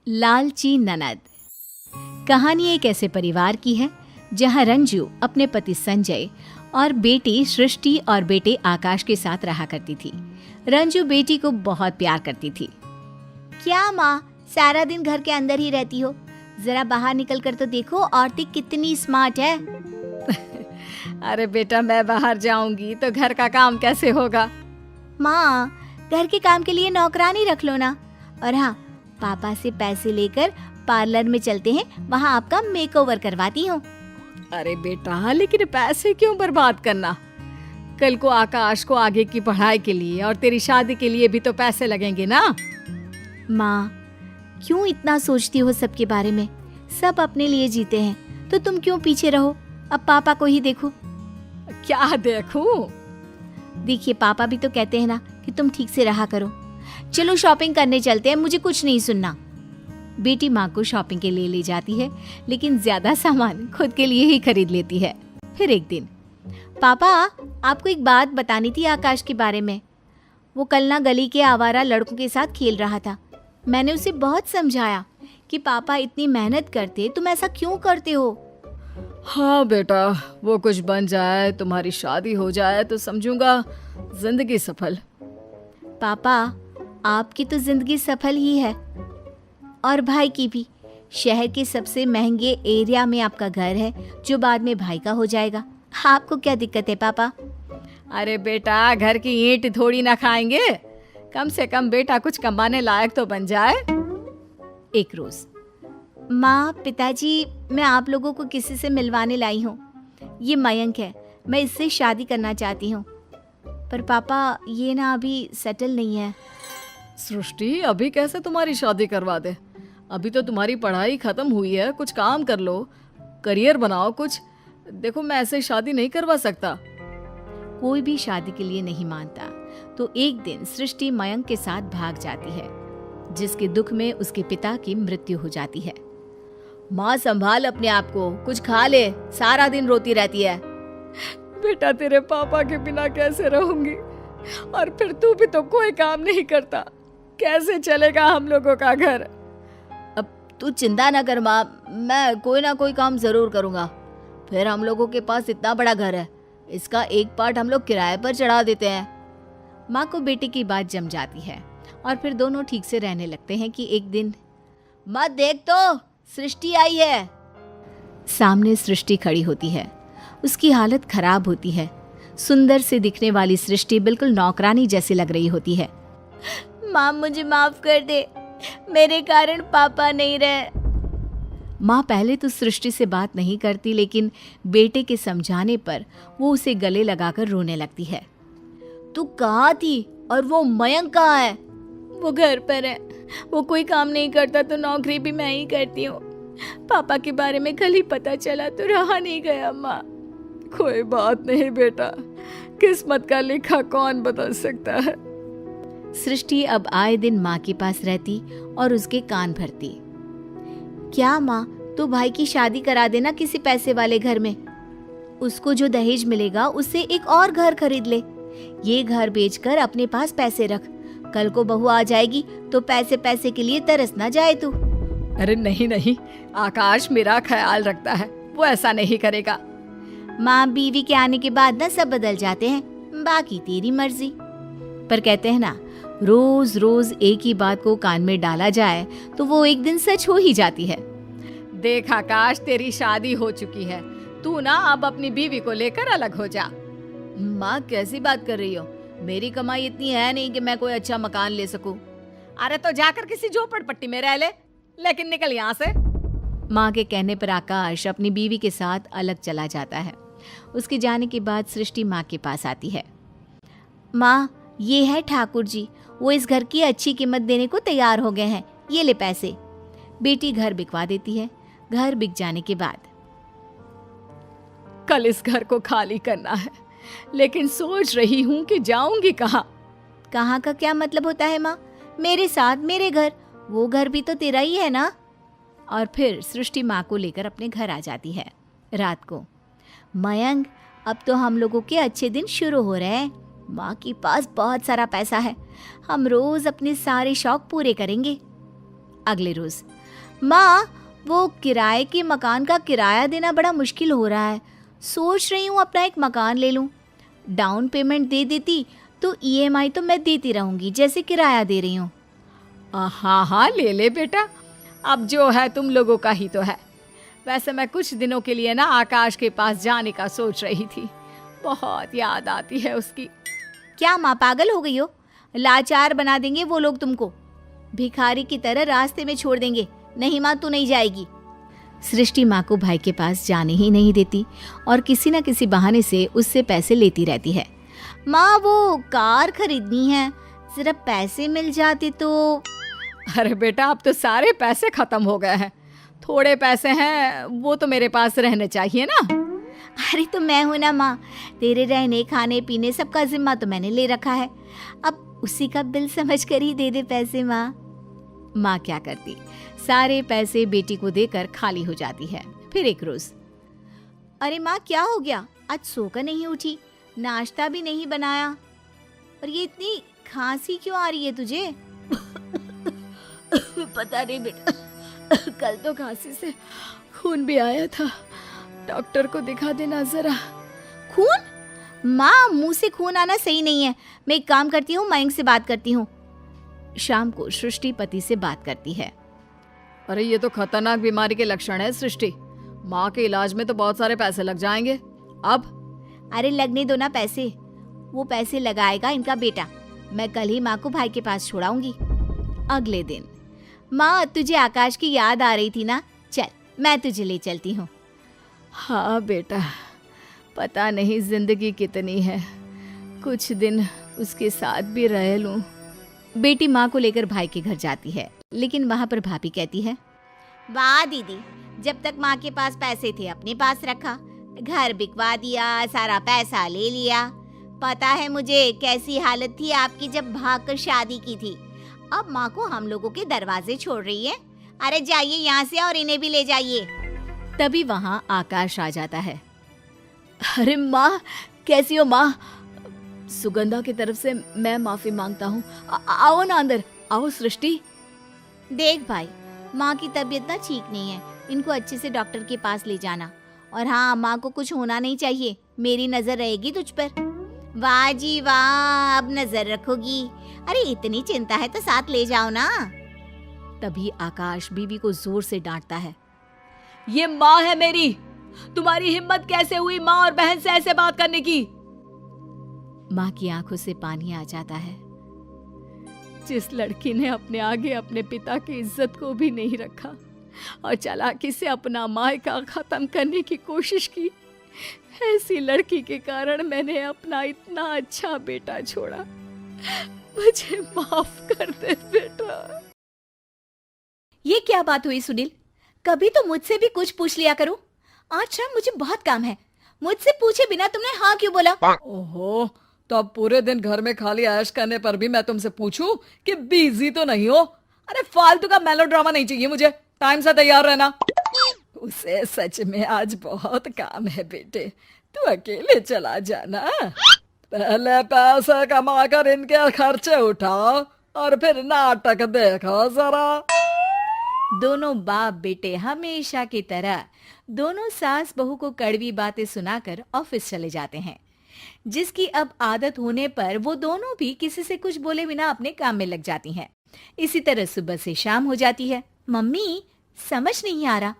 लालची ननद। कहानी एक ऐसे परिवार की है जहां रंजू अपने पति संजय और बेटी सृष्टि और बेटे आकाश के साथ रहा करती थी। रंजू बेटी को बहुत प्यार करती थी। क्या माँ, सारा दिन घर के अंदर ही रहती हो? जरा बाहर निकल कर तो देखो, औरतें कितनी स्मार्ट है। अरे बेटा, मैं बाहर जाऊंगी तो घर का काम कैसे होगा? माँ, घर के काम के लिए नौकरानी रख लो ना। और हाँ, पापा से पैसे लेकर पार्लर में चलते हैं, वहाँ आपका मेकओवर करवाती हूँ। अरे बेटा, लेकिन पैसे क्यों बर्बाद करना? कल को आकाश को आगे की पढ़ाई के लिए और तेरी शादी के लिए भी तो पैसे लगेंगे ना। माँ, क्यों इतना सोचती हो सबके बारे में? सब अपने लिए जीते हैं, तो तुम क्यों पीछे रहो? अब पापा को ही देखो। क्या देखूं? देखिए, पापा भी तो कहते हैं ना कि तुम ठीक से रहा करो। चलो शॉपिंग करने चलते हैं, मुझे कुछ नहीं सुनना। बेटी माँ को शॉपिंग के लिए ले जाती है, लेकिन ज्यादा सामान खुद के लिए ही खरीद लेती है। फिर एक दिन, पापा, आपको एक बात बतानी थी आकाश के बारे में। वो कल ना गली के आवारा लड़कों के साथ खेल रहा था। मैंने उसे बहुत समझाया कि पापा इतनी मेहनत करते, तुम ऐसा क्यों करते हो? हाँ बेटा, वो कुछ बन जाए, तुम्हारी शादी हो जाए तो समझूंगा जिंदगी सफल। पापा, आपकी तो जिंदगी सफल ही है, और भाई की भी। शहर के सबसे महंगे एरिया में आपका घर है, जो बाद में भाई का हो जाएगा। आपको क्या दिक्कत है पापा? अरे बेटा, घर की ईंट थोड़ी ना खाएंगे, कम से कम बेटा कुछ कमाने लायक तो बन जाए। एक रोज, माँ, पिताजी, मैं आप लोगों को किसी से मिलवाने लाई हूँ। ये मयंक है, मैं इससे शादी करना चाहती हूँ। पर पापा, ये ना अभी सेटल नहीं है। सृष्टि, अभी कैसे तुम्हारी शादी करवा दे? अभी तो तुम्हारी पढ़ाई खत्म हुई है, कुछ काम कर लो, करियर बनाओ कुछ। देखो, मैं ऐसे शादी नहीं करवा सकता। कोई भी शादी के लिए नहीं मानता, तो एक दिन सृष्टि मयंक के साथ भाग जाती है, जिसके दुख में उसके पिता की मृत्यु हो जाती है। माँ, संभाल अपने आप को, कुछ खा ले, सारा दिन रोती रहती है। बेटा, तेरे पापा के बिना कैसे रहूंगी? और फिर तू भी तो कोई काम नहीं करता, कैसे चलेगा हम लोगों का घर? अब तू चिंता ना कर माँ, मैं कोई ना कोई काम जरूर करूंगा। फिर हम लोगों के पास इतना बड़ा घर है, इसका एक पार्ट हम लोग किराए पर चढ़ा देते हैं। माँ को बेटे की बात जम जाती है और फिर दोनों ठीक से रहने लगते हैं कि एक दिन, मत देख तो, सृष्टि आई है। सामने सृष्टि खड़ी होती है। उसकी हालत खराब होती है। सुंदर से दिखने वाली सृष्टि बिल्कुल नौकरानी जैसी लग रही होती है। माँ, मुझे माफ कर दे, मेरे कारण पापा नहीं रहे। माँ पहले तो सृष्टि से बात नहीं करती, लेकिन बेटे के समझाने पर वो उसे गले लगाकर रोने लगती है। तू कहाँ थी और वो मयंक कहाँ है? वो घर पर है, वो कोई काम नहीं करता तो नौकरी भी मैं ही करती हूँ। पापा के बारे में कल ही पता चला तो रहा नहीं गया माँ। कोई बात नहीं बेटा, किस्मत का लिखा कौन बदल सकता है। सृष्टि अब आए दिन माँ के पास रहती और उसके कान भरती। क्या माँ, तो भाई की शादी करा देना किसी पैसे वाले घर में। उसको जो दहेज मिलेगा उससे एक और घर खरीद ले। ये घर बेचकर अपने पास पैसे रख। कल को बहू आ जाएगी तो पैसे पैसे के लिए तरस ना जाए तू। अरे नहीं नहीं, आकाश मेरा ख्याल रखता है, वो ऐसा नहीं करेगा। माँ, बीवी के आने के बाद ना सब बदल जाते हैं, बाकी तेरी मर्जी। पर कहते हैं ना, रोज रोज एक ही बात को कान में डाला जाए तो वो एक दिन सच हो ही जाती है। देख आकाश, तेरी शादी हो चुकी है, तू ना अब अपनी बीवी को लेकर अलग हो जा। माँ, कैसी बात कर रही हो? मेरी कमाई इतनी है नहीं कि मैं कोई अच्छा मकान ले सकूं। अरे तो जाकर किसी झोपड़पट्टी में रह ले, लेकिन निकल यहाँ से। माँ के कहने पर आकाश अपनी बीवी के साथ अलग चला जाता है। उसके जाने के बाद सृष्टि माँ के पास आती है। माँ, ये है ठाकुर जी, वो इस घर की अच्छी कीमत देने को तैयार हो गए हैं, ये ले पैसे। बेटी घर बिकवा देती है। घर बिक जाने के बाद, कल इस घर को खाली करना है, लेकिन सोच रही हूँ कि जाऊंगी कहाँ। कहाँ का क्या मतलब होता है माँ? मेरे साथ मेरे घर, वो घर भी तो तेरा ही है ना। और फिर सृष्टि माँ को लेकर अपने घर आ जाती है। रात को, मयंक, अब तो हम लोगों के अच्छे दिन शुरू हो रहे हैं। माँ के पास बहुत सारा पैसा है, हम रोज अपने सारे शौक पूरे करेंगे। अगले रोज माँ, वो किराए के मकान का किराया देना बड़ा मुश्किल हो रहा है। सोच रही हूँ अपना एक मकान ले लूँ। डाउन पेमेंट दे देती तो ईएमआई तो मैं देती रहूँगी जैसे किराया दे रही हूँ। हाँ हाँ, ले ले बेटा, अब जो है तुम लोगों का ही तो है। वैसे मैं कुछ दिनों के लिए ना आकाश के पास जाने का सोच रही थी, बहुत याद आती है उसकी। क्या माँ, पागल हो गई हो? लाचार बना देंगे वो लोग तुमको, भिखारी की तरह रास्ते में छोड़ देंगे। नहीं माँ, तू नहीं जाएगी। सृष्टि माँ को भाई के पास जाने ही नहीं देती और किसी न किसी बहाने से उससे पैसे लेती रहती है। माँ, वो कार खरीदनी है, जरा पैसे मिल जाते तो। अरे बेटा, अब तो सारे पैसे खत्म हो गए हैं, थोड़े पैसे हैं वो तो मेरे पास रहने चाहिए ना। अरे तो मैं हूं ना माँ, तेरे रहने खाने पीने सबका जिम्मा तो मैंने ले रखा है, अब उसी का बिल समझ कर ही दे दे पैसे। माँ क्या करती, सारे पैसे बेटी को देकर खाली हो जाती है। फिर एक रोज, अरे माँ क्या हो गया, आज सोकर नहीं उठी, नाश्ता भी नहीं बनाया, और ये इतनी खांसी क्यों आ रही है तुझे? पता नहीं बेटा, कल तो खांसी से खून भी आया था, डॉक्टर को दिखा देना जरा। खून? माँ, मुंह से खून आना सही नहीं है। मैं एक काम करती हूँ, मयंक से बात करती हूँ। शाम को सृष्टि पति से बात करती है। अरे ये तो खतरनाक बीमारी के लक्षण है सृष्टि, माँ के इलाज में तो बहुत सारे पैसे लग जाएंगे। अब अरे लगने दो ना पैसे, वो पैसे लगाएगा इनका बेटा। मैं कल ही माँ को भाई के पास छोड़ाऊंगी। अगले दिन, माँ तुझे आकाश की याद आ रही थी ना, चल मैं तुझे ले चलती हूँ। हाँ बेटा, पता नहीं जिंदगी कितनी है, कुछ दिन उसके साथ भी रह लूं। बेटी माँ को लेकर भाई के घर जाती है, लेकिन वहाँ पर भाभी कहती है, वाह दीदी, जब तक माँ के पास पैसे थे अपने पास रखा, घर बिकवा दिया, सारा पैसा ले लिया। पता है मुझे कैसी हालत थी आपकी जब भागकर शादी की थी। अब माँ को हम लोगों के दरवाजे छोड़ रही है। अरे जाइए यहाँ से और इन्हें भी ले जाइए। तभी वहाँ आकाश आ जाता है। अरे माँ, कैसी हो माँ? सुगंधा की तरफ से मैं माफी मांगता हूँ। आओ ना अंदर, आओ सृष्टि। देख भाई, माँ की तबीयत ना ठीक नहीं है, इनको अच्छे से डॉक्टर के पास ले जाना। और हाँ, माँ को कुछ होना नहीं चाहिए, मेरी नजर रहेगी तुझ पर। वाह जी वाह, अब नजर रखोगी। अरे इतनी चिंता है तो साथ ले जाओ ना। तभी आकाश बीवी को जोर से डांटता है, ये माँ है मेरी, तुम्हारी हिम्मत कैसे हुई माँ और बहन से ऐसे बात करने की? माँ की आंखों से पानी आ जाता है। जिस लड़की ने अपने आगे अपने पिता की इज्जत को भी नहीं रखा और चालाकी से अपना मायका खत्म करने की कोशिश की, ऐसी लड़की के कारण मैंने अपना इतना अच्छा बेटा छोड़ा। मुझे माफ कर दे बेटा। ये क्या बात हुई सुनील? कभी तो मुझसे भी कुछ पूछ लिया करो। आज शाम मुझे बहुत काम है, मुझसे पूछे बिना तुमने हाँ क्यों बोला? ओहो, तो अब पूरे दिन घर में खाली ऐश करने पर भी मैं तुमसे पूछूं कि बिजी तो नहीं हो? अरे फालतू का मेलोड्रामा नहीं चाहिए मुझे, टाइम से तैयार रहना। उसे सच में आज बहुत काम है बेटे, तू अकेले चला जाना। पहले पैसे कमा कर इनके खर्चे उठाओ और फिर नाटक देखो जरा। दोनों बाप बेटे हमेशा की तरह दोनों सास बहू को कड़वी बातें सुनाकर ऑफिस चले जाते हैं, जिसकी अब आदत होने पर वो दोनों भी किसी से कुछ बोले बिना अपने काम में लग जाती हैं। इसी तरह सुबह से शाम हो जाती है। मम्मी, समझ नहीं आ रहा,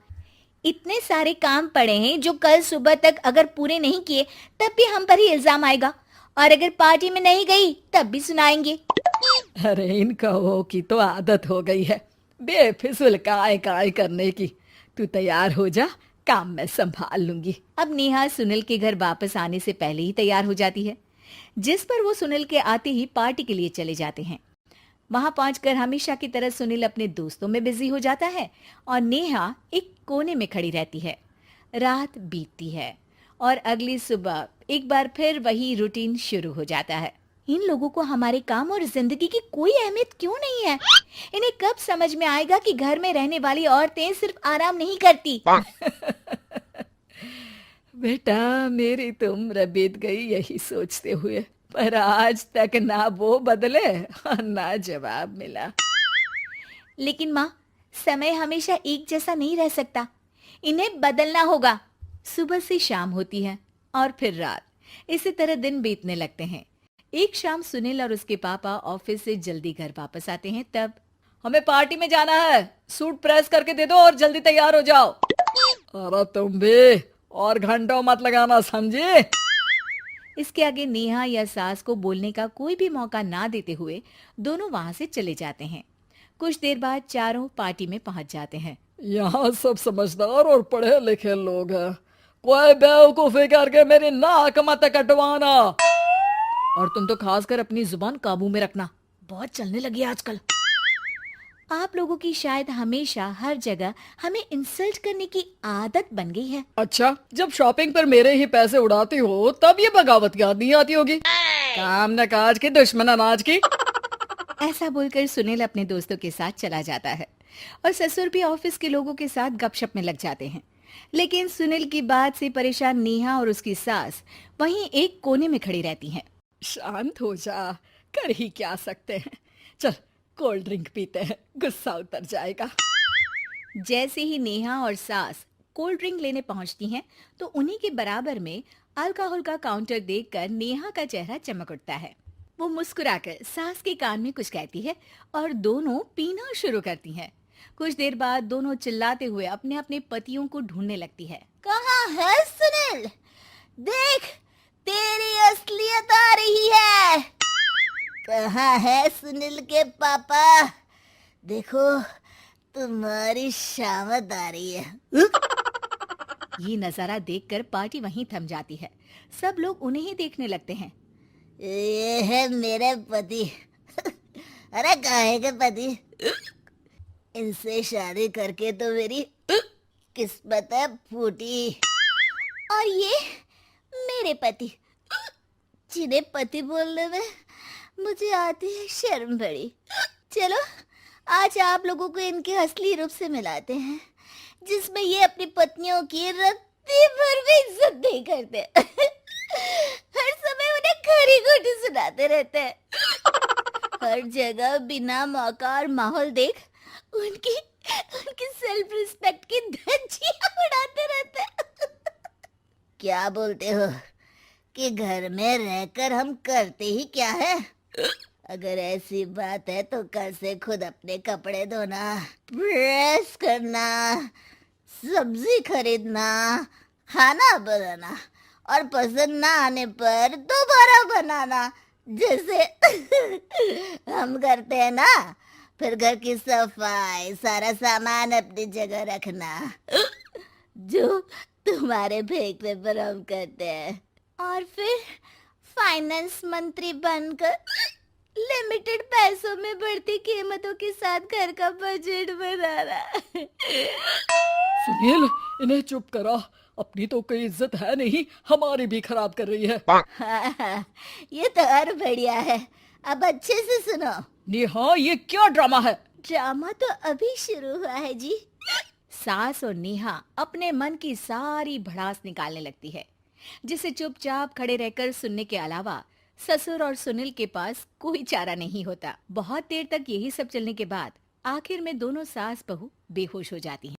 इतने सारे काम पड़े हैं जो कल सुबह तक अगर पूरे नहीं किए तब भी हम पर ही इल्जाम आएगा, और अगर पार्टी में नहीं गई तब भी सुनाएंगे। अरे इन कहो की तो आदत हो गई है बेफिजुल काय काय करने की। तू तैयार हो जा, काम मैं संभाल लूंगी। अब नेहा सुनील के घर वापस आने से पहले ही तैयार हो जाती है, जिस पर वो सुनील के आते ही पार्टी के लिए चले जाते हैं। वहां पहुंचकर हमेशा की तरह सुनील अपने दोस्तों में बिजी हो जाता है और नेहा एक कोने में खड़ी रहती है। रात बीतती है और अगली सुबह एक बार फिर वही रूटीन शुरू हो जाता है। इन लोगों को हमारे काम और जिंदगी की कोई अहमियत क्यों नहीं है? इन्हें कब समझ में आएगा कि घर में रहने वाली औरतें सिर्फ आराम नहीं करती। बेटा, मेरी तो उम्र बीत गई यही सोचते हुए, पर आज तक ना वो बदले और ना जवाब मिला। लेकिन माँ, समय हमेशा एक जैसा नहीं रह सकता, इन्हें बदलना होगा। सुबह से शाम होती है और फिर रात। इसी तरह दिन बीतने लगते हैं। एक शाम सुनील और उसके पापा ऑफिस से जल्दी घर वापस आते हैं। तब हमें पार्टी में जाना है, सूट प्रेस करके दे दो और जल्दी तैयार हो जाओ। अरे तुम भी और घंटों मत लगाना, समझे? इसके आगे नेहा या सास को बोलने का कोई भी मौका ना देते हुए दोनों वहां से चले जाते हैं। कुछ देर बाद चारों पार्टी में पहुंच जाते हैं। यहाँ सब समझदार और पढ़े लिखे लोग हैं, कोई बेवकूफी करके मेरी नाक मत कटवाना। और तुम तो खासकर अपनी जुबान काबू में रखना, बहुत चलने लगी है आजकल। आप लोगों की शायद हमेशा हर जगह हमें इंसल्ट करने की आदत बन गई है। अच्छा, जब शॉपिंग पर मेरे ही पैसे उड़ाती हो तब ये बगावत याद नहीं आती होगी। काम न काज की, दुश्मन अनाज की। ऐसा बोलकर सुनील अपने दोस्तों के साथ चला जाता है और ससुर भी ऑफिस के लोगों के साथ गपशप में लग जाते हैं। लेकिन सुनील की बात से परेशान नेहा और उसकी सास वहीं एक कोने में खड़ी रहती हैं। शांत हो जा, कर ही क्या सकते हैं। चल कोल्ड ड्रिंक पीते हैं, गुस्सा उतर जाएगा। जैसे ही नेहा और सास कोल्ड ड्रिंक लेने पहुंचती हैं तो उन्हीं के बराबर में अल्कोहल का काउंटर देखकर नेहा का चेहरा चमक उठता है। वो मुस्कुराकर सास के कान में कुछ कहती है और दोनों पीना शुरू करती हैं। कुछ देर बाद दोनों चिल्लाते हुए अपने अपने पतियों को ढूंढने लगती है। कहाँ है सुनील? देख, तेरी असलियत आ रही है। कहाँ है सुनील के पापा? देखो, तुम्हारी शामत आ रही है। ये नजारा देखकर पार्टी वहीं थम जाती है। सब लोग उन्हें ही देखने लगते हैं। ये है मेरे पति। अरे काहे के पति? इनसे शादी करके तो मेरी किस्मत है फूटी। और ये मेरे पति, जिन्हें पति बोलने में मुझे आती है शर्म बड़ी। चलो आज आप लोगों को इनके असली रूप से मिलाते हैं, जिसमें ये अपनी पत्नियों की रत्ती भर भी इज्जत नहीं करते। हर समय उन्हें खरी खोटी सुनाते रहते हैं। हर जगह बिना मौका और माहौल देख उनकी सेल्फ रिस्पेक्ट की धज्जियां उड़ाते रहते हैं। क्या बोलते हो कि घर में रहकर हम करते ही क्या है? अगर ऐसी बात है तो कल से खुद अपने कपड़े धोना, प्रेस करना, सब्जी खरीदना, खाना बनाना और पसंद ना आने पर दोबारा बनाना, जैसे हम करते हैं ना। फिर घर की सफाई, सारा सामान अपनी जगह रखना, जो तुम्हारे फेंकने पर हम करते हैं। और फिर फाइनेंस मंत्री बनकर लिमिटेड पैसों में बढ़ती कीमतों के साथ घर का बजट बनाना। सुनील, इन्हें चुप करा, अपनी तो कोई इज्जत है नहीं, हमारी भी खराब कर रही है। हाँ, ये तो और बढ़िया है। अब अच्छे से सुनो। नेहा, ये क्या ड्रामा है? ड्रामा तो अभी शुरू हुआ है जी। सास और नेहा अपने मन की सारी भड़ास निकालने लगती है, जिसे चुपचाप खड़े रहकर सुनने के अलावा ससुर और सुनील के पास कोई चारा नहीं होता। बहुत देर तक यही सब चलने के बाद आखिर में दोनों सास बहू बेहोश हो जाती हैं।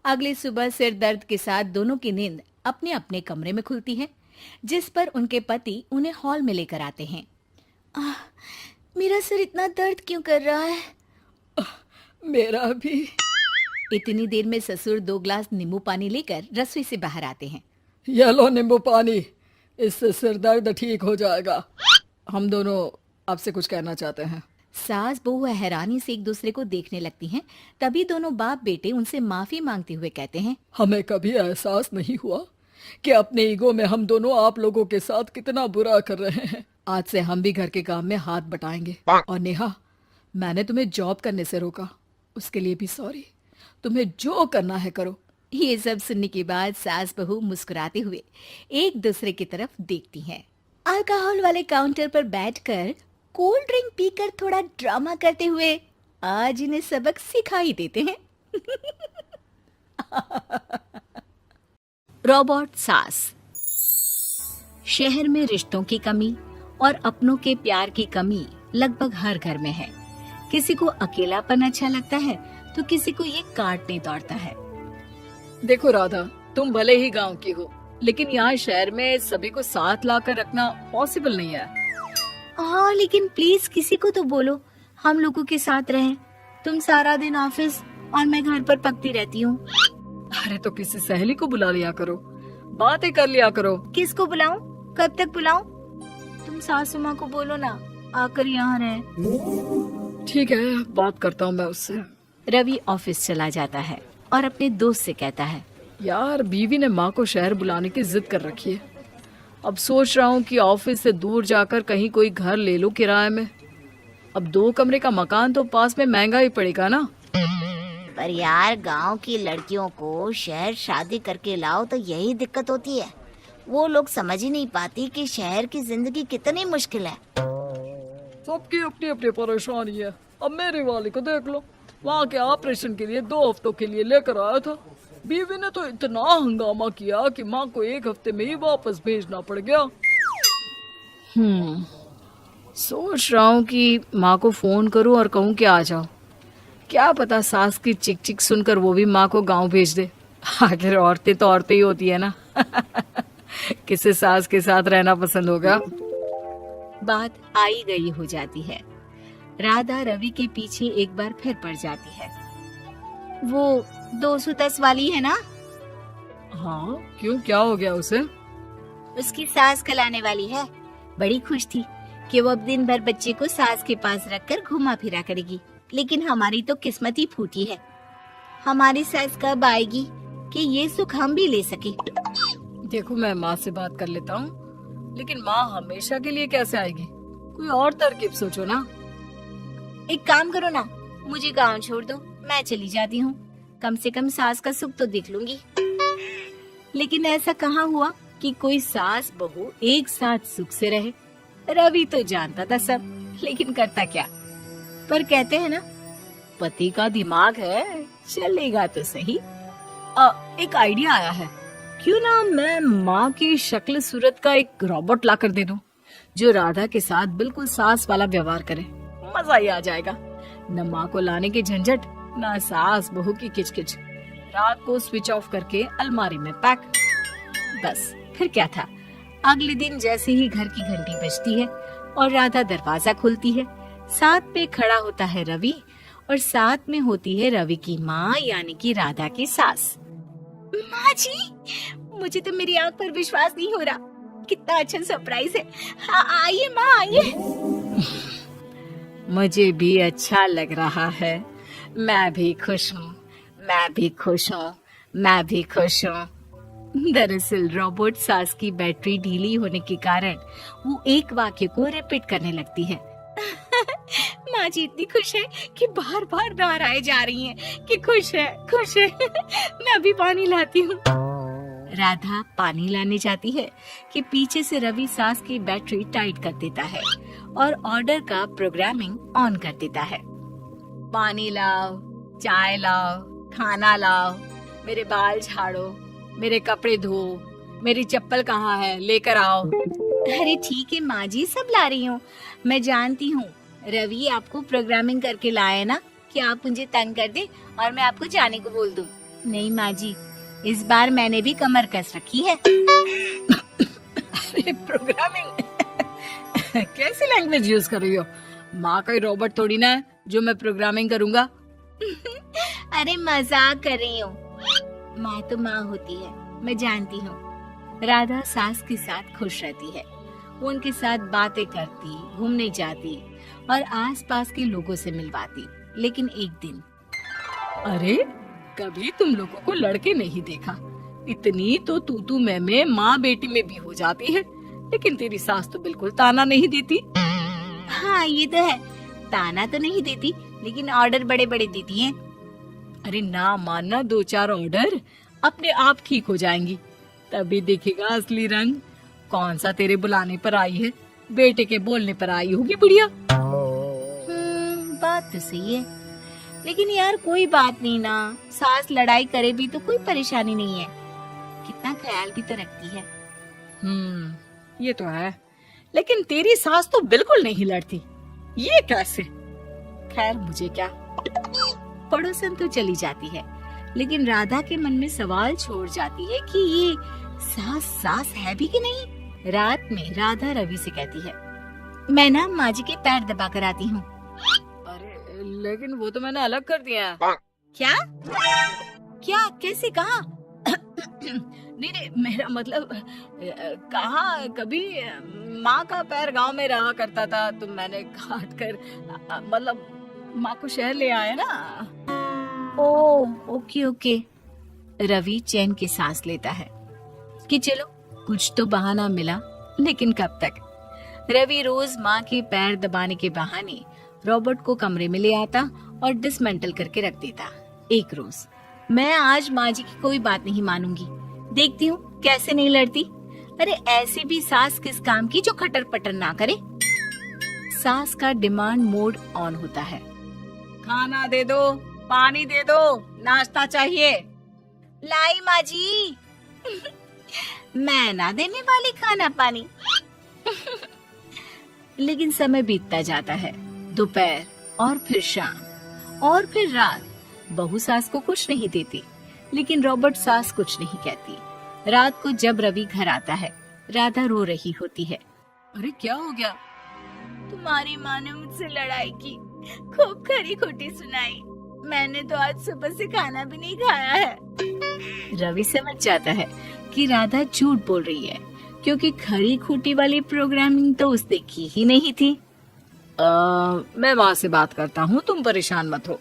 अगली सुबह सिर दर्द के साथ दोनों की नींद अपने अपने कमरे में खुलती है, जिस पर उनके पति उन्हें हॉल में लेकर आते हैं। मेरा सिर इतना दर्द क्यों कर रहा है? मेरा भी। इतनी देर में ससुर 2 ग्लास नींबू पानी लेकर रसोई से बाहर आते हैं। ये लो नींबू पानी, इससे सिर दर्द ठीक हो जाएगा। हम दोनों आपसे कुछ कहना चाहते हैं। सास बहू हैरानी से एक दूसरे को देखने लगती हैं। तभी दोनों बाप बेटे उनसे माफी मांगते हुए कहते हैं, हमें कभी एहसास नहीं हुआ कि अपने ईगो में हम दोनों आप लोगों के साथ कितना बुरा कर रहे हैं। आज से हम भी घर के काम में हाथ बटाएंगे। और नेहा, मैंने तुम्हें जॉब करने से रोका, उसके लिए भी सॉरी। तुम्हें जो करना है करो। ये सब सुनने के बाद सास बहू मुस्कुराते हुए एक दूसरे की तरफ देखती हैं। अल्कोहल वाले काउंटर पर बैठकर कोल्ड ड्रिंक पीकर थोड़ा ड्रामा करते हुए आज इन्हें सबक सिखा ही देते हैं। रोबोट सास। शहर में रिश्तों की कमी और अपनों के प्यार की कमी लगभग हर घर में है। किसी को अकेलापन अच्छा लगता है तो किसी को ये काटने दौड़ता है। देखो राधा, तुम भले ही गांव की हो, लेकिन यहाँ शहर में सभी को साथ लाकर रखना पॉसिबल नहीं है। हाँ, लेकिन प्लीज किसी को तो बोलो हम लोगों के साथ रहें। तुम सारा दिन ऑफिस और मैं घर पर पकती रहती हूँ। अरे तो किसी सहेली को बुला लिया करो, बातें कर लिया करो। किसको बुलाऊं? कब तक बुलाऊं? तुम सासू माँ को बोलो ना आकर यहाँ रहे। ठीक है, बात करता हूँ मैं उससे। रवि ऑफिस चला जाता है और अपने दोस्त से कहता है, यार बीवी ने माँ को शहर बुलाने की जिद कर रखी है। अब सोच रहा हूँ कि ऑफिस से दूर जाकर कहीं कोई घर ले लूं किराए में। अब 2 कमरे का मकान तो पास में महंगा ही पड़ेगा ना। पर यार गांव की लड़कियों को शहर शादी करके लाओ तो यही दिक्कत होती है। वो लोग समझ ही नहीं पाती कि शहर की जिंदगी कितनी मुश्किल है। सबकी अपनी अपनी परेशानी है। अब मेरे वाले को देख लो, वहाँ के ऑपरेशन के लिए 2 हफ्तों के लिए लेकर आया था। बीवी ने तो इतना हंगामा किया कि माँ को 1 हफ्ते में ही वापस भेजना पड़ गया। सोच रहा हूँ कि माँ को फोन करूँ और कहूँ कि आ जाओ। क्या पता सास की चिक चिक सुनकर वो भी माँ को गांव भेज दे। आखिर औरतें तो औरतें ही होती है ना। किसे सास के साथ रहना पसंद होगा। बात आई गई हो जाती है। राधा रवि के पीछे एक बार फिर पड़ जाती है। वो 210 वाली है ना? हाँ, क्यों, क्या हो गया उसे? उसकी सास कल आने वाली है। बड़ी खुश थी कि वो अब दिन भर बच्चे को सास के पास रखकर घुमा फिरा करेगी। लेकिन हमारी तो किस्मत ही फूटी है। हमारी सास कब आएगी कि ये सुख हम भी ले सके? देखो, मैं माँ से बात कर लेता हूँ, लेकिन माँ हमेशा के लिए कैसे आएगी? कोई और तरकीब सोचो ना। एक काम करो ना, मुझे गांव छोड़ दो, मैं चली जाती हूँ। कम से कम सास का सुख तो देख लूंगी। लेकिन ऐसा कहाँ हुआ कि कोई सास बहू एक साथ सुख से रहे। रवि तो जानता था सब, लेकिन करता क्या। पर कहते हैं ना, पति का दिमाग है, चलेगा तो सही। एक आइडिया आया है। क्यों ना मैं माँ की शक्ल सूरत का एक रोबोट लाकर दे दूं, जो राधा के साथ बिल्कुल सास वाला व्यवहार करे। मजा ही आ जाएगा। न माँ को लाने की झंझट, न सास बहू की किचकिच। रात को स्विच ऑफ करके अलमारी में पैक। बस फिर क्या था। अगले दिन जैसे ही घर की घंटी बजती है और राधा दरवाजा खोलती है, साथ में खड़ा होता है रवि और साथ में होती है रवि की माँ यानी कि राधा की सास। माँ जी, मुझे तो मेरी आंख पर विश्वास नहीं हो रहा। कितना अच्छा सरप्राइज है। हाँ, आइए माँ, आइए। मुझे भी अच्छा लग रहा है। मैं भी खुश हूँ, मैं भी खुश हूँ, मैं भी खुश हूँ। दरअसल रोबोट सास की बैटरी ढीली होने के कारण वो एक वाक्य को रिपीट करने लगती है। माँ जी इतनी खुश है कि बार बार दोहराए जा रही हैं कि खुश है, खुश है। मैं अभी पानी लाती हूँ। राधा पानी लाने जाती है कि पीछे से रवि सास की बैटरी टाइट कर देता है और ऑर्डर का प्रोग्रामिंग ऑन कर देता है। पानी लाओ, चाय लाओ, खाना लाओ, मेरे बाल झाड़ो, मेरे कपड़े धो, मेरी चप्पल कहाँ है, लेकर आओ। अरे ठीक है माँ जी, सब ला रही हूँ। मैं जानती हूँ रवि आपको प्रोग्रामिंग करके लाए ना कि आप मुझे तंग कर दे और मैं आपको जाने को बोल दूँ। नहीं माँ जी, इस बार मैंने भी कमर कस रखी है। अरे प्रोग्रामिंग कैसी लैंग्वेज यूज कर रही हो? माँ का रोबोट थोड़ी ना है जो मैं प्रोग्रामिंग करूँगा। अरे मजाक कर रही हूँ। माँ तो माँ होती है, मैं जानती हूँ। राधा सास के साथ खुश रहती है। वो उनके साथ बातें करती, घूमने जाती और आसपास के लोगों से मिलवाती। लेकिन एक दिन, अरे कभी तुम लोगों को लड़के नहीं देखा। इतनी तो तू मैं माँ बेटी में भी हो जाती है, लेकिन तेरी सास तो बिल्कुल ताना नहीं देती। हाँ ये तो है, ताना तो नहीं देती लेकिन ऑर्डर बड़े बड़े देती है। अरे ना मानना, 2-4 ऑर्डर अपने आप ठीक हो जाएंगी, तभी दिखेगा असली रंग। कौन सा तेरे बुलाने पर आई है, बेटे के बोलने पर आई होगी बुढ़िया। बात तो सही है, लेकिन यार कोई बात नहीं ना, सास लड़ाई करे भी तो कोई परेशानी नहीं है। कितना ख्याल भी तो रखती है। ये तो है, लेकिन तेरी सास तो बिल्कुल नहीं लड़ती। ये कैसे? खैर मुझे क्या। पड़ोसन तो चली जाती है, लेकिन राधा के मन में सवाल छोड़ जाती है कि ये सास है भी कि नहीं। रात में राधा रवि से कहती है, मैं ना माँ जी के पैर दबा कर आती हूँ। अरे लेकिन वो तो मैंने अलग कर दिया है। क्या क्या कैसे कहा? नहीं, मेरा मतलब कहाँ कभी माँ का पैर गांव में रहा करता था, तो मैंने काट कर मतलब माँ को शहर ले आया ना। Okay okay. रवि चैन की सांस लेता है कि चलो कुछ तो बहाना मिला, लेकिन कब तक। रवि रोज माँ के पैर दबाने के बहाने रॉबर्ट को कमरे में ले आता और डिसमेंटल करके रख देता। एक रोज, मैं आज माँ जी की कोई बात नहीं मानूंगी, देखती हूँ कैसे नहीं लड़ती। अरे ऐसी भी सास किस काम की जो खटर पटर ना करे। सास का डिमांड मोड ऑन होता है। खाना दे दो, पानी दे दो, नाश्ता चाहिए। लाई माँ जी। मैं ना देने वाली खाना पानी। लेकिन समय बीतता जाता है। दोपहर और फिर शाम और फिर रात। बहू सास को कुछ नहीं देती, लेकिन रॉबर्ट सास कुछ नहीं कहती। रात को जब रवि घर आता है, राधा रो रही होती है। अरे क्या हो गया? तुम्हारी माँ ने मुझसे लड़ाई की, खूब खरी खोटी सुनाई। मैंने तो आज सुबह से खाना भी नहीं खाया है। रवि समझ जाता है कि राधा झूठ बोल रही है, क्योंकि खरी खोटी वाली प्रोग्रामिंग तो उसने की ही नहीं थी। मैं माँ से बात करता हूँ, तुम परेशान मत हो।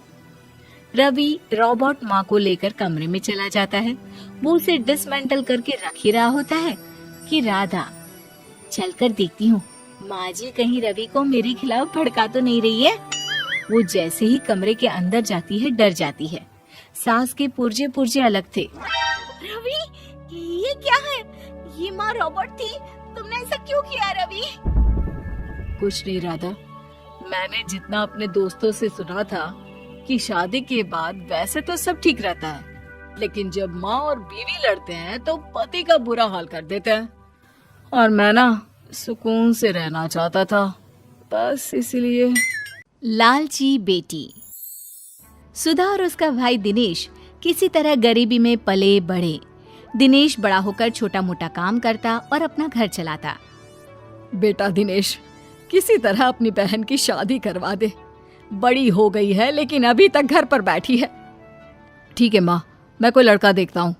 रवि रॉबर्ट माँ को लेकर कमरे में चला जाता है। वो उसे डिसमेंटल करके रख ही रहा होता है कि राधा, चलकर देखती हूँ माँ जी कहीं रवि को मेरे खिलाफ भड़का तो नहीं रही है। वो जैसे ही कमरे के अंदर जाती है, डर जाती है। सास के पुर्जे पुर्जे अलग थे। रवि, ये क्या है? ये माँ रॉबर्ट थी, तुमने ऐसा क्यों किया रवि? कुछ नहीं राधा, मैंने जितना अपने दोस्तों से सुना था कि शादी के बाद वैसे तो सब ठीक रहता है, लेकिन जब माँ और बीवी लड़ते हैं तो पति का बुरा हाल कर देते हैं। और मैं ना सुकून से रहना चाहता था, बस इसलिए। लालची बेटी। सुधा और उसका भाई दिनेश किसी तरह गरीबी में पले बढ़े। दिनेश बड़ा होकर छोटा मोटा काम करता और अपना घर चलाता। बेटा दिनेश, किसी तरह अपनी बहन की शादी करवा दे। बड़ी हो गई है लेकिन अभी तक घर पर बैठी है। ठीक है माँ, मैं कोई लड़का देखता हूँ।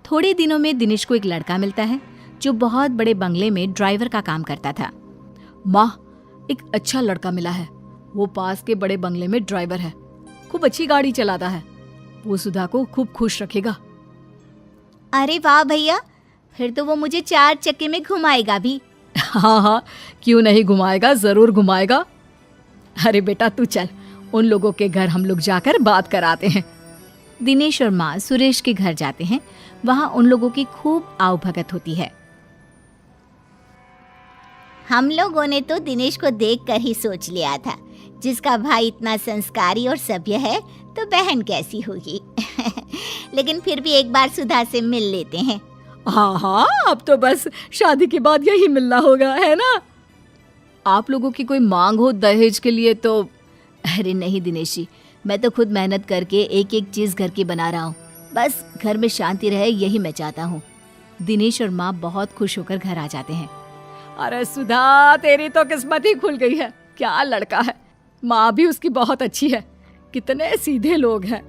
थोड़े दिनों में दिनेश को एक लड़का मिलता है जो बहुत बड़े बंगले में ड्राइवर का काम करता था। माँ, एक अच्छा लड़का मिला है। वो पास के बड़े बंगले में ड्राइवर है, खूब अच्छी गाड़ी चलाता है। वो सुधा को खूब खुश रखेगा। अरे वाह भैया, फिर तो वो मुझे 4 चक्के में घुमाएगा भी। हाँ, क्यों नहीं घुमाएगा, जरूर घुमाएगा। अरे बेटा तू चल, उन लोगों के घर हम लोग जाकर बात कराते हैं। दिनेश और माँ सुरेश के घर जाते हैं। वहाँ उन लोगों की खूब आवभगत होती है। हम लोगों ने तो दिनेश को देखकर ही सोच लिया था, जिसका भाई इतना संस्कारी और सभ्य है तो बहन कैसी होगी। लेकिन फिर भी एक बार सुधा से मिल लेते हैं। हाँ, अब तो बस शादी के बाद यही मिलना होगा, है ना? आप लोगों की कोई मांग हो दहेज के लिए तो? अरे नहीं दिनेश जी, मैं तो खुद मेहनत करके एक एक चीज घर की बना रहा हूँ। बस घर में शांति रहे, यही मैं चाहता हूँ। दिनेश और माँ बहुत खुश होकर घर आ जाते हैं। अरे सुधा, तेरी तो किस्मत ही खुल गई है। क्या लड़का है। माँ भी उसकी बहुत अच्छी है। कितने सीधे लोग हैं।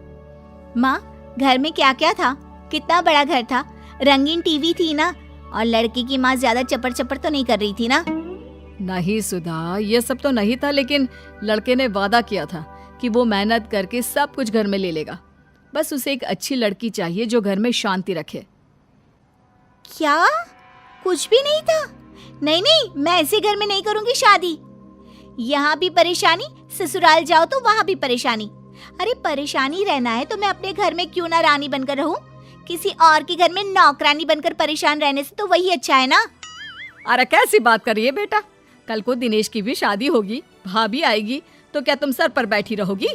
माँ, घर में क्या क्या था? कितना बड़ा घर था? रंगीन टीवी थी ना? और लड़की की माँ ज्यादा चपर चपर तो नहीं कर रही थी ना? नहीं सुधा, ये सब तो नहीं था, लेकिन लड़के ने वादा किया था कि वो मेहनत करके सब कुछ घर में ले लेगा। बस उसे एक अच्छी लड़की चाहिए जो घर में शांति रखे। क्या? कुछ भी नहीं था? नहीं नहीं, मैं ऐसे घर में नहीं करूंगी शादी। यहाँ भी परेशानी, ससुराल जाओ तो वहाँ भी परेशानी। अरे परेशानी रहना है तो मैं अपने घर में क्यों ना रानी बनकर रहूं? किसी और के घर में नौकरानी बनकर परेशान रहने से तो वही अच्छा है ना? अरे कैसी बात कर रही है बेटा? कल को दिनेश की भी शादी होगी, भाभी आएगी, तो क्या तुम सर पर बैठी रहोगी?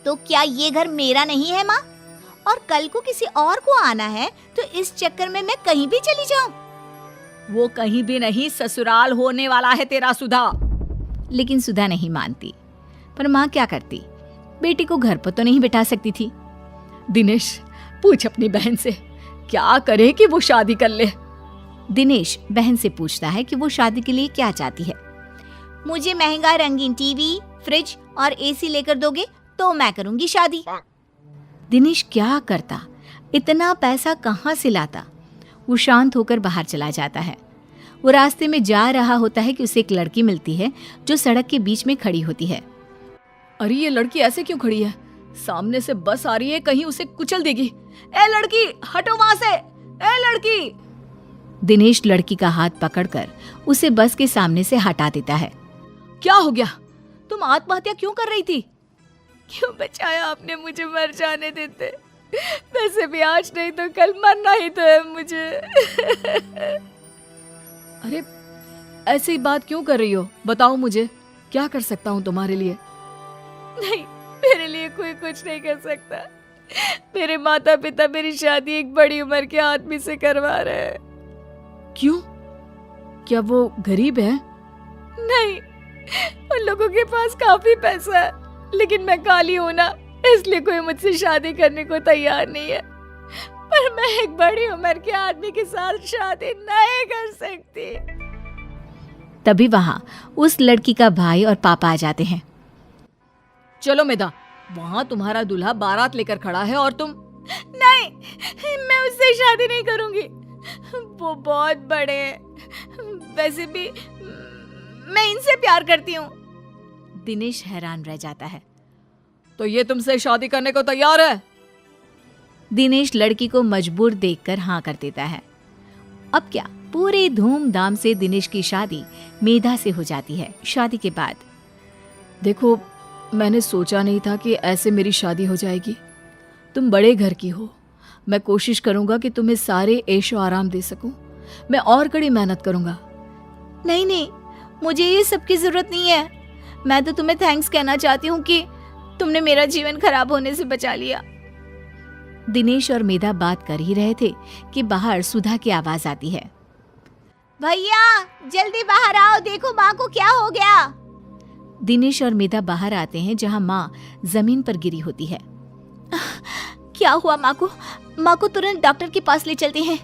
तो क्या ये घर मेरा नहीं है माँ? और कल को किसी और को आना है तो इस चक्कर में मैं कहीं भी चली जाऊं? वो कहीं भी नहीं, ससुराल होने वाला है तेरा सुधा। लेकिन सुधा नहीं मानती। पर माँ क्या करती? बेटी को घर पर तो नहीं बिठा सकती थी। दिनेश, पूछ अपनी बहन से क्या करे कि वो शादी कर ले। दिनेश बहन से पूछता है कि वो शादी के लिए क्या चाहती है। मुझे महंगा रंगीन टीवी, फ्रिज और एसी लेकर दोगे तो मैं करूंगी शादी। दिनेश क्या करता, इतना पैसा कहाँ से लाता। वो शांत होकर बाहर चला जाता है। वो रास्ते में जा रहा होता है कि उसे एक लड़की मिलती है जो सड़क के बीच में खड़ी होती है। अरे ये लड़की ऐसे क्यों खड़ी है? सामने से बस आ रही है, कहीं उसे कुचल देगी। ए लड़की, हटो वहां से। ए लड़की। दिनेश लड़की का हाथ पकड़कर उसे बस के सामने से हटा देता है। क्या हो गया? तुम आत्महत्या क्यों कर रही थी? क्यों बचाया आपने मुझे मर जाने देते? वैसे भी आज नहीं तो कल मरना ही तो है मुझे। अरे ऐसी बात क्यों कर रही हो? बताओ मुझे, क्या कर सकता हूँ तुम्हारे लिए? नहीं, मेरे लिए कोई कुछ नहीं कर सकता। मेरे माता पिता मेरी शादी एक बड़ी उम्र के आदमी से करवा रहे हैं। क्यों? क्या वो गरीब है? नहीं, उन लोगों के पास काफी पैसा है, लेकिन मैं काली हूं ना, इसलिए कोई मुझसे शादी करने को तैयार नहीं है। पर मैं एक बड़ी उम्र के आदमी के साथ शादी नहीं कर सकती। तभी वहां उस लड़की का भाई और पापा आ जाते हैं। चलो मेधा, वहां तुम्हारा दूल्हा बारात लेकर खड़ा है और तुम। नहीं, मैं उससे शादी नहीं करूंगी। वो बहुत बड़े हैं। वैसे भी मैं इनसे प्यार करती हूँ। दिनेश हैरान रह जाता है। तो ये तुमसे शादी करने को तैयार है? दिनेश लड़की को मजबूर देखकर हाँ कर देता है। अब क्या, पूरे धूमधाम से दिनेश की शादी मेधा से हो जाती है। शादी के बाद देखो, मैंने सोचा नहीं था कि ऐसे मेरी शादी हो जाएगी। तुम बड़े घर की हो, मैं कोशिश करूंगा कि तुम्हें सारे ऐशो आराम दे सकूं। मैं और कड़ी मेहनत करूंगा। नहीं नहीं, मुझे ये सब की जरूरत नहीं है। मैं तो तुम्हें थैंक्स कहना चाहती हूँ कि तुमने मेरा जीवन खराब होने से बचा लिया। दिनेश और मेधा बात कर ही रहे थे कि बाहर सुधा की आवाज आती है। भैया जल्दी बाहर आओ, देखो माँ को क्या हो गया। दिनेश और मेधा बाहर आते हैं जहाँ माँ जमीन पर गिरी होती है। क्या हुआ माँ को? माँ को तुरंत डॉक्टर के पास ले चलते हैं।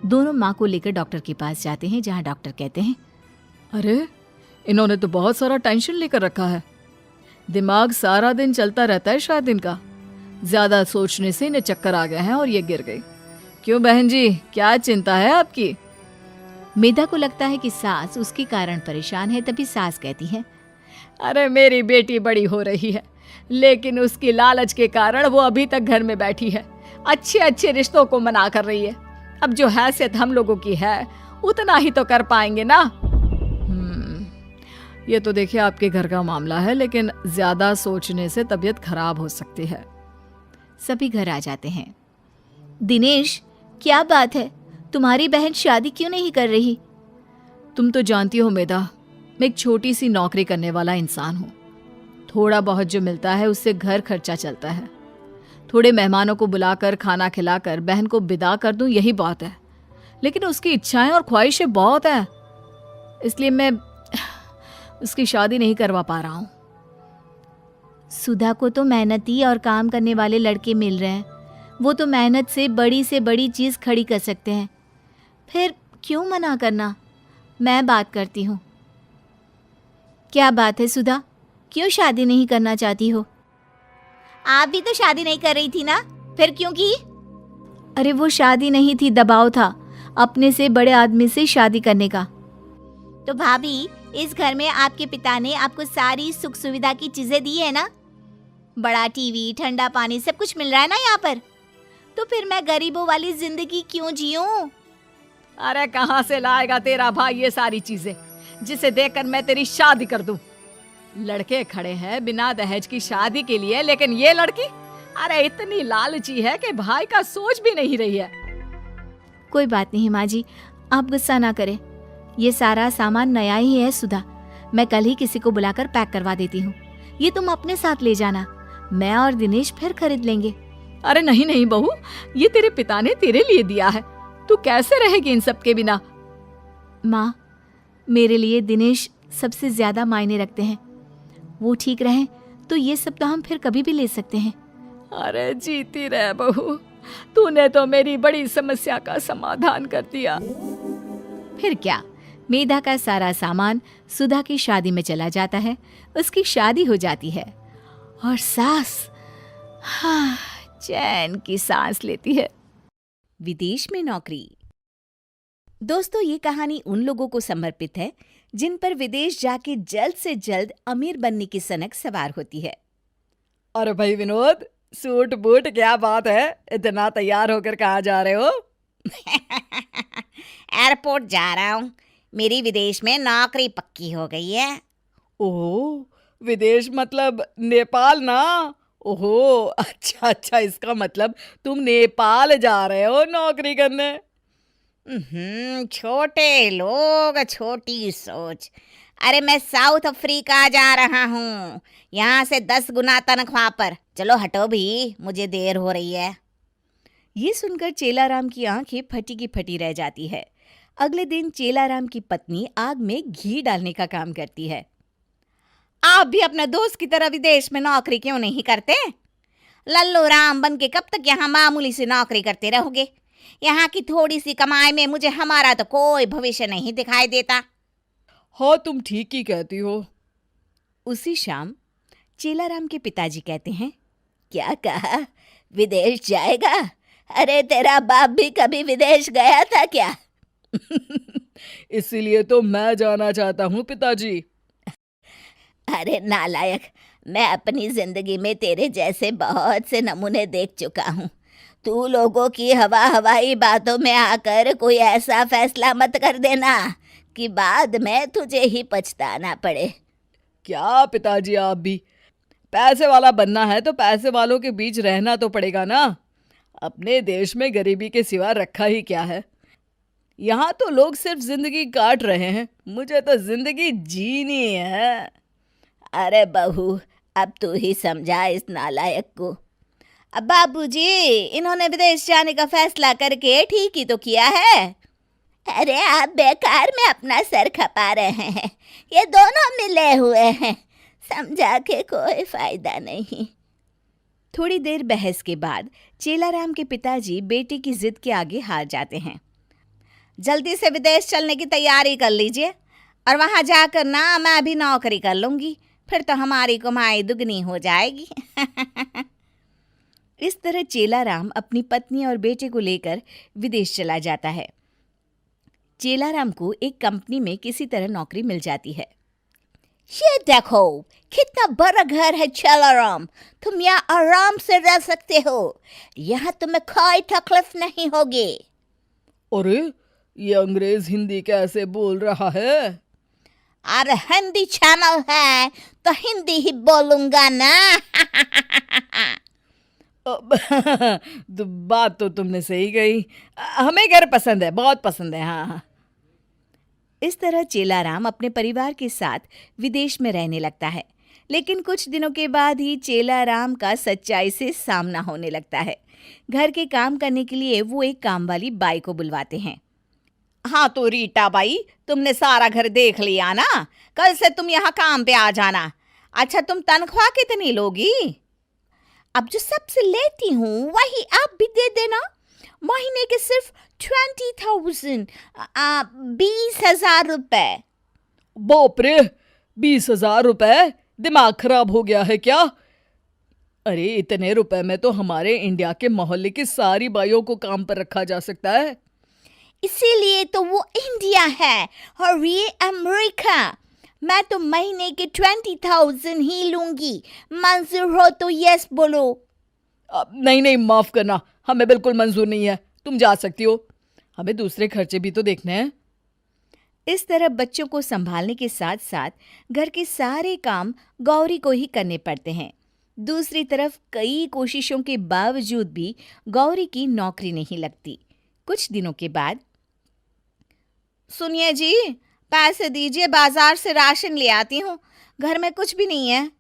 दोनों माँ को लेकर डॉक्टर के पास जाते हैं जहाँ डॉक्टर कहते हैं, अरे इन्होंने तो बहुत सारा टेंशन लेकर रखा है। दिमाग सारा दिन चलता रहता है शायद इनका। ज्यादा सोचने से इन्हें चक्कर आ गए हैं और ये गिर गई। क्यों बहन जी, क्या चिंता है आपकी? मेधा को लगता है कि सास उसके कारण परेशान है। तभी सास कहती है, अरे मेरी बेटी बड़ी हो रही है, लेकिन उसकी लालच के कारण वो अभी तक घर में बैठी है। अच्छे अच्छे रिश्तों को मना कर रही है। अब जो हैसियत हम लोगों की है उतना ही तो कर पाएंगे ना। ये तो देखिए आपके घर का मामला है, लेकिन ज्यादा सोचने से तबीयत खराब हो सकती है। सभी घर आ जाते हैं। दिनेश, क्या बात है, तुम्हारी बहन शादी क्यों नहीं कर रही? तुम तो जानती हो मेधा, मैं एक छोटी सी नौकरी करने वाला इंसान हूँ। थोड़ा बहुत जो मिलता है उससे घर खर्चा चलता है। थोड़े मेहमानों को बुलाकर खाना खिलाकर बहन को विदा कर दूं, यही बात है। लेकिन उसकी इच्छाएं और ख्वाहिशें बहुत हैं, इसलिए मैं उसकी शादी नहीं करवा पा रहा हूँ। सुधा को तो मेहनती और काम करने वाले लड़के मिल रहे हैं। वो तो मेहनत से बड़ी चीज खड़ी कर सकते हैं। फिर क्यों मना करना? मैं बात करती हूँ। क्या बात है सुधा, क्यों शादी नहीं करना चाहती हो? आप भी तो शादी नहीं कर रही थी ना, फिर क्यों की? अरे वो शादी नहीं थी, दबाव था अपने से बड़े आदमी से शादी करने का। तो भाभी, इस घर में आपके पिता ने आपको सारी सुख सुविधा की चीजें दी है ना? बड़ा टीवी, ठंडा पानी, सब कुछ मिल रहा है ना यहाँ पर। तो फिर मैं गरीबों वाली जिंदगी क्यों जीऊं? अरे कहाँ से लाएगा तेरा भाई ये सारी चीजें, जिसे देखकर मैं तेरी शादी कर दूं? लड़के खड़े हैं बिना दहेज की शादी के लिए, लेकिन ये लड़की अरे इतनी लालची है कि भाई का सोच भी नहीं रही है। कोई बात नहीं माँ जी, आप गुस्सा ना करें। ये सारा सामान नया ही है सुधा। मैं कल ही किसी को बुलाकर पैक करवा देती हूँ। ये तुम अपने साथ ले जाना, मैं और दिनेश फिर खरीद लेंगे। अरे नहीं नहीं बहू, ये तेरे पिता ने तेरे लिए दिया है, तू कैसे रहेगी इन सब के बिना? माँ, मेरे लिए दिनेश सबसे ज्यादा मायने रखते हैं। वो ठीक रहें तो ये सब तो हम फिर कभी भी ले सकते हैं। अरे जीती रह बहू, तूने तो मेरी बड़ी समस्या का समाधान कर दिया। फिर क्या, मेधा का सारा सामान सुधा की शादी में चला जाता है। उसकी शादी हो जाती है और सास चैन की सांस लेती है। विदेश में नौकरी। दोस्तों, ये कहानी उन लोगों को समर्पित है जिन पर विदेश जाके जल्द से जल्द अमीर बनने की सनक सवार होती है। अरे भाई विनोद, सूट बूट क्या बात है, इतना तैयार होकर कहाँ जा रहे हो? एयरपोर्ट जा रहा हूँ, मेरी विदेश में नौकरी पक्की हो गई है। ओह, विदेश मतलब नेपाल ना? ओहो, अच्छा, इसका मतलब तुम नेपाल जा रहे हो नौकरी करने। छोटे लोग, छोटी सोच। अरे मैं साउथ अफ्रीका जा रहा हूँ, यहाँ से 10 गुना तनख्वाह पर। चलो हटो भी, मुझे देर हो रही है। ये सुनकर चेलाराम की आंखें फटी की फटी रह जाती है। अगले दिन चेलाराम की पत्नी आग में घी डालने का काम करती है। आप भी अपने दोस्त की तरह विदेश में नौकरी क्यों नहीं करते? लल्लू राम बन के कब तक यहाँ मामूली सी नौकरी करते रहोगे? यहाँ की थोड़ी सी कमाई में मुझे हमारा तो कोई भविष्य नहीं दिखाई देता। हाँ, तुम ठीक ही कहती हो। उसी शाम चेलाराम के पिताजी कहते हैं, क्या कहा, विदेश जाएगा? अरे तेरा बाप भी कभी विदेश गया था क्या? इसीलिए तो मैं जाना चाहता हूँ पिताजी। अरे नालायक, मैं अपनी जिंदगी में तेरे जैसे बहुत से नमूने देख चुका हूँ। तू लोगों की हवाई बातों में आकर कोई ऐसा फैसला मत कर देना कि बाद में तुझे ही पछताना पड़े। क्या पिताजी, आप भी पैसे वाला बनना है तो पैसे वालों के बीच रहना तो पड़ेगा ना। अपने देश में गरीबी के सिवा रखा ही क्या है। यहाँ तो लोग सिर्फ जिंदगी काट रहे हैं, मुझे तो जिंदगी जीनी है। अरे बहू, अब तू ही समझा इस नालायक को। अब बाबूजी, इन्होंने विदेश जाने का फैसला करके ठीक ही तो किया है। अरे आप बेकार में अपना सर खपा रहे हैं, ये दोनों मिले हुए हैं, समझा के कोई फायदा नहीं। थोड़ी देर बहस के बाद चेलाराम के पिताजी बेटे की जिद के आगे हार जाते हैं। जल्दी से विदेश चलने की तैयारी कर लीजिए और वहां जाकर ना मैं भी नौकरी कर लूंगी, फिर तो हमारी कमाई दुगनी हो जाएगी। इस तरह चेलाराम अपनी पत्नी और बेटे को लेकर विदेश चला जाता है। चेलाराम को एक कंपनी में किसी तरह नौकरी मिल जाती है। ये देखो कितना बड़ा घर है चेलाराम, तुम यहाँ आराम से रह सकते हो, यहाँ तुम्हें कोई तकलीफ नहीं होगी। अरे ये अंग्रेज हिंदी कैसे बोल रहा है? अरे हिंदी चैनल है तो हिंदी ही बोलूंगा ना। बात तो तुमने सही कही, हमें घर पसंद है, बहुत पसंद है। हाँ। इस तरह चेलाराम अपने परिवार के साथ विदेश में रहने लगता है। लेकिन कुछ दिनों के बाद ही चेलाराम का सच्चाई से सामना होने लगता है। घर के काम करने के लिए वो एक काम वाली बाई को बुलवाते हैं। हाँ तो रीटा बाई, तुमने सारा घर देख लिया ना, कल से तुम यहाँ काम पे आ जाना। अच्छा, तुम तनख्वाह कितनी लोगी? अब जो सबसे लेती हूँ वही आप भी दे देना। महीने के सिर्फ 20,000, 20,000 रुपए। बाप रे, 20,000 रुपए? दिमाग खराब हो गया है क्या? अरे इतने रुपए में तो हमारे इंडिया के मोहल्ले की सारी बाइयों को काम पर रखा जा सकता है। इसीलिए तो वो इंडिया है और ये अमेरिका। मैं तो महीने के 20,000 ही लूंगी, मंजूर हो तो यस बोलो। नहीं, माफ करना, हमें बिल्कुल मंजूर नहीं है। तुम जा सकती हो, हमें दूसरे खर्चे भी तो देखने हैं। इस तरह बच्चों को संभालने के साथ साथ घर के सारे काम गौरी को ही करने पड़ते हैं। दूसरी तरफ कई कोशिशों के बावजूद भी गौरी की नौकरी नहीं लगती। कुछ दिनों के बाद, सुनिए जी, पैसे दीजिए, बाजार से राशन ले आती हूँ, घर में कुछ भी नहीं है।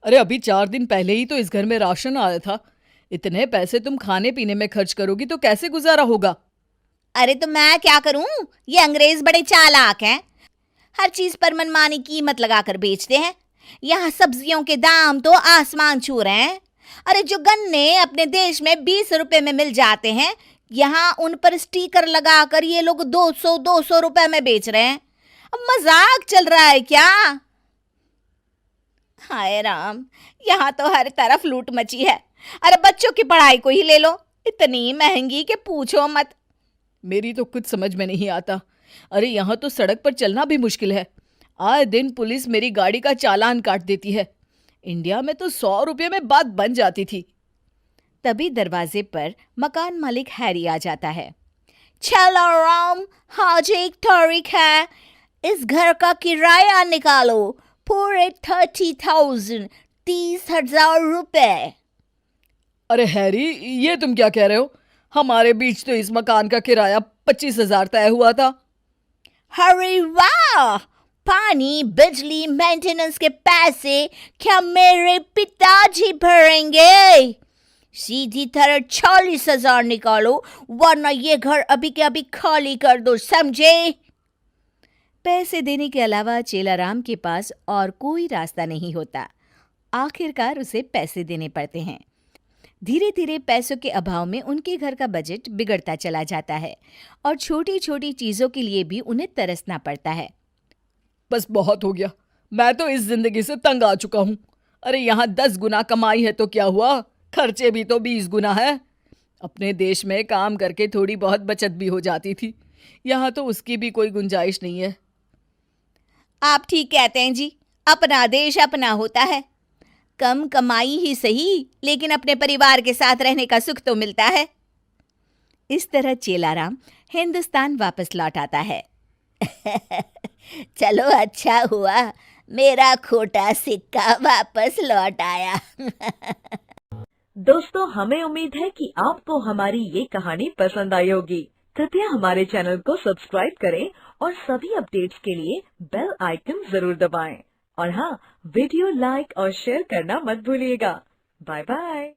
अरे अभी 4 दिन पहले ही तो इस घर में राशन आया था। इतने पैसे तुम खाने पीने में खर्च करोगी तो कैसे गुजारा होगा? अरे तो मैं क्या करूं, ये अंग्रेज बड़े चालाक हैं, हर चीज पर मनमानी कीमत लगाकर बेचते हैं। यहाँ सब्जियों के दाम तो आसमान छू रहे हैं। अरे जो गन्ने अपने देश में 20 रुपए में मिल जाते हैं, यहाँ उन पर स्टिकर लगाकर ये लोग 200 रुपए में बेच रहे हैं। अब मजाक चल रहा है क्या? हाय राम, यहाँ तो हर तरफ लूट मची है। अरे बच्चों की पढ़ाई को ही ले लो, इतनी महंगी कि पूछो मत। मेरी तो कुछ समझ में नहीं आता। अरे यहाँ तो सड़क पर चलना भी मुश्किल है। आए दिन पुलिस मेरी गाड़ी का चालान काट देती है। इंडिया में तो 100 रुपये में बात बन जाती थी। तभी दरवाजे पर मकान मालिक हैरी आ जाता है। चलो राम, आज एक तारीख है, इस घर का किराया निकालो, पूरे 30,000, 30,000 रुपए। अरे हैरी, ये तुम क्या कह रहे हो? हमारे बीच तो इस मकान का किराया 25,000 तय हुआ था। अरे वाह, पानी बिजली मेंटेनेंस के पैसे क्या मेरे पिताजी भरेंगे? सीधी तरह 40,000 निकालो, वरना ये घर अभी के अभी खाली कर दो, समझे? पैसे देने के अलावा चेलाराम के पास और कोई रास्ता नहीं होता। आखिरकार उसे पैसे देने पड़ते हैं। धीरे धीरे पैसों के अभाव में उनके घर का बजट बिगड़ता चला जाता है और छोटी छोटी चीजों के लिए भी उन्हें तरसना पड़ता है। बस बहुत हो गया, मैं तो इस जिंदगी से तंग आ चुका हूँ। अरे यहाँ 10 गुना कमाई है तो क्या हुआ, खर्चे भी तो 20 गुना है। अपने देश में काम करके थोड़ी बहुत बचत भी हो जाती थी, यहाँ तो उसकी भी कोई गुंजाइश नहीं है। आप ठीक कहते हैं जी, अपना देश अपना होता है। कम कमाई ही सही, लेकिन अपने परिवार के साथ रहने का सुख तो मिलता है। इस तरह चेलाराम हिंदुस्तान वापस लौट आता है। चलो अच्छा हुआ, मेरा खोटा सिक्का वापस लौट आया। दोस्तों, हमें उम्मीद है कि आपको हमारी ये कहानी पसंद आई होगी। कृपया हमारे चैनल को सब्सक्राइब करें और सभी अपडेट्स के लिए बेल आइकन जरूर दबाएं। और हाँ, वीडियो लाइक और शेयर करना मत भूलिएगा। Bye bye.